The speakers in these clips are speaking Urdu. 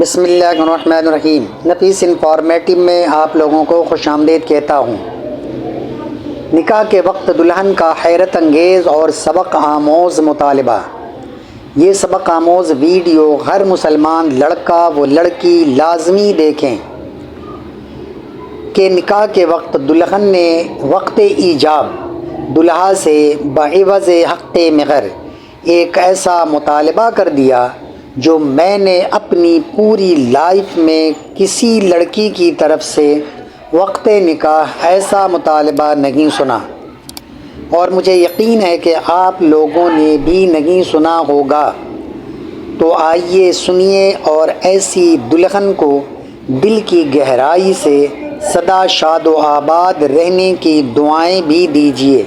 بسم اللہ الرحمن الرحیم۔ نفیس انفارمیٹو میں آپ لوگوں کو خوش آمدید کہتا ہوں۔ نکاح کے وقت دلہن کا حیرت انگیز اور سبق آموز مطالبہ۔ یہ سبق آموز ویڈیو ہر مسلمان لڑکا و لڑکی لازمی دیکھیں کہ نکاح کے وقت دلہن نے وقت ایجاب دلہا سے بعوض حق مہر ایک ایسا مطالبہ کر دیا جو میں نے اپنی پوری لائف میں کسی لڑکی کی طرف سے وقت نکاح ایسا مطالبہ نہیں سنا، اور مجھے یقین ہے کہ آپ لوگوں نے بھی نہیں سنا ہوگا۔ تو آئیے سنیے اور ایسی دلہن کو دل کی گہرائی سے سدا شاد و آباد رہنے کی دعائیں بھی دیجیے،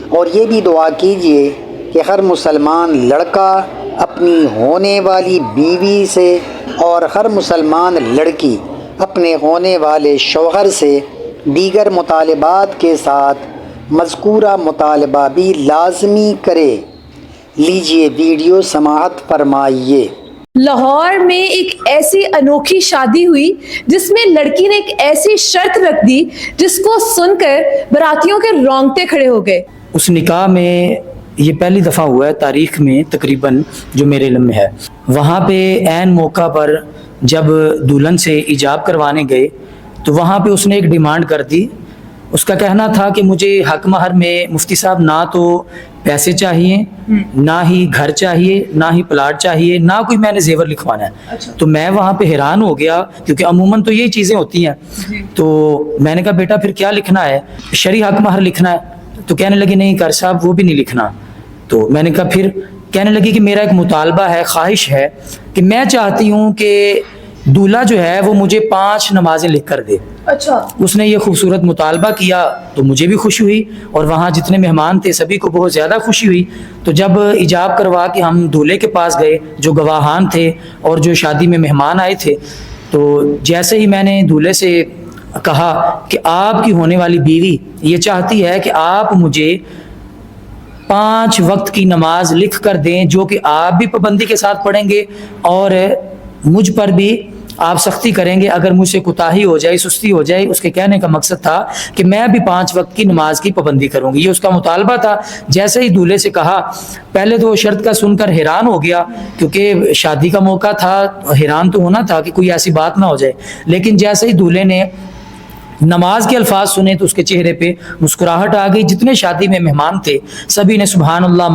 اور یہ بھی دعا کیجیے کہ ہر مسلمان لڑکا اپنی ہونے والی بیوی سے اور ہر مسلمان لڑکی اپنے ہونے والے شوہر سے دیگر مطالبات کے ساتھ مذکورہ مطالبہ بھی لازمی کرے۔ لیجیے ویڈیو سماعت فرمائیے۔ لاہور میں ایک ایسی انوکھی شادی ہوئی جس میں لڑکی نے ایک ایسی شرط رکھ دی جس کو سن کر براتیوں کے رونگٹے کھڑے ہو گئے۔ اس نکاح میں یہ پہلی دفعہ ہوا ہے تاریخ میں تقریباً جو میرے علم میں ہے۔ وہاں پہ عین موقع پر جب دلہن سے ایجاب کروانے گئے تو وہاں پہ اس نے ایک ڈیمانڈ کر دی۔ اس کا کہنا تھا کہ مجھے حق مہر میں مفتی صاحب نہ تو پیسے چاہیے، نہ ہی گھر چاہیے، نہ ہی پلاٹ چاہیے، نہ کوئی میں نے زیور لکھوانا ہے۔ تو میں وہاں پہ حیران ہو گیا کیونکہ عموماً تو یہی چیزیں ہوتی ہیں۔ تو میں نے کہا بیٹا پھر کیا لکھنا ہے؟ شرعی حق مہر لکھنا ہے؟ تو کہنے لگی نہیں کر صاحب وہ بھی نہیں لکھنا۔ تو میں نے کہا پھر؟ کہنے لگی کہ میرا ایک مطالبہ ہے، خواہش ہے کہ میں چاہتی ہوں کہ دولہا جو ہے وہ مجھے 5 نمازیں لکھ کر دے۔ اچھا۔ اس نے یہ خوبصورت مطالبہ کیا تو مجھے بھی خوشی ہوئی، اور وہاں جتنے مہمان تھے سبھی کو بہت زیادہ خوشی ہوئی۔ تو جب ایجاب کروا کے ہم دولہے کے پاس گئے، جو گواہان تھے اور جو شادی میں مہمان آئے تھے، تو جیسے ہی میں نے دولہے سے کہا کہ آپ کی ہونے والی بیوی یہ چاہتی ہے کہ آپ مجھے 5 وقت کی نماز لکھ کر دیں، جو کہ آپ بھی پابندی کے ساتھ پڑھیں گے اور مجھ پر بھی آپ سختی کریں گے اگر مجھ سے کوتاہی ہو جائے، سستی ہو جائے۔ اس کے کہنے کا مقصد تھا کہ میں بھی 5 وقت کی نماز کی پابندی کروں گی، یہ اس کا مطالبہ تھا۔ جیسے ہی دولہے سے کہا، پہلے تو وہ شرط کا سن کر حیران ہو گیا کیونکہ شادی کا موقع تھا، حیران تو ہونا تھا کہ کوئی ایسی بات نہ ہو جائے۔ لیکن جیسے ہی دولہے نے نماز کے الفاظ سنے تو اس کے چہرے پہ مسکراہٹ آ گئی۔ جتنے شادی میں مہمان تھے سبھی نے سبحان اللہ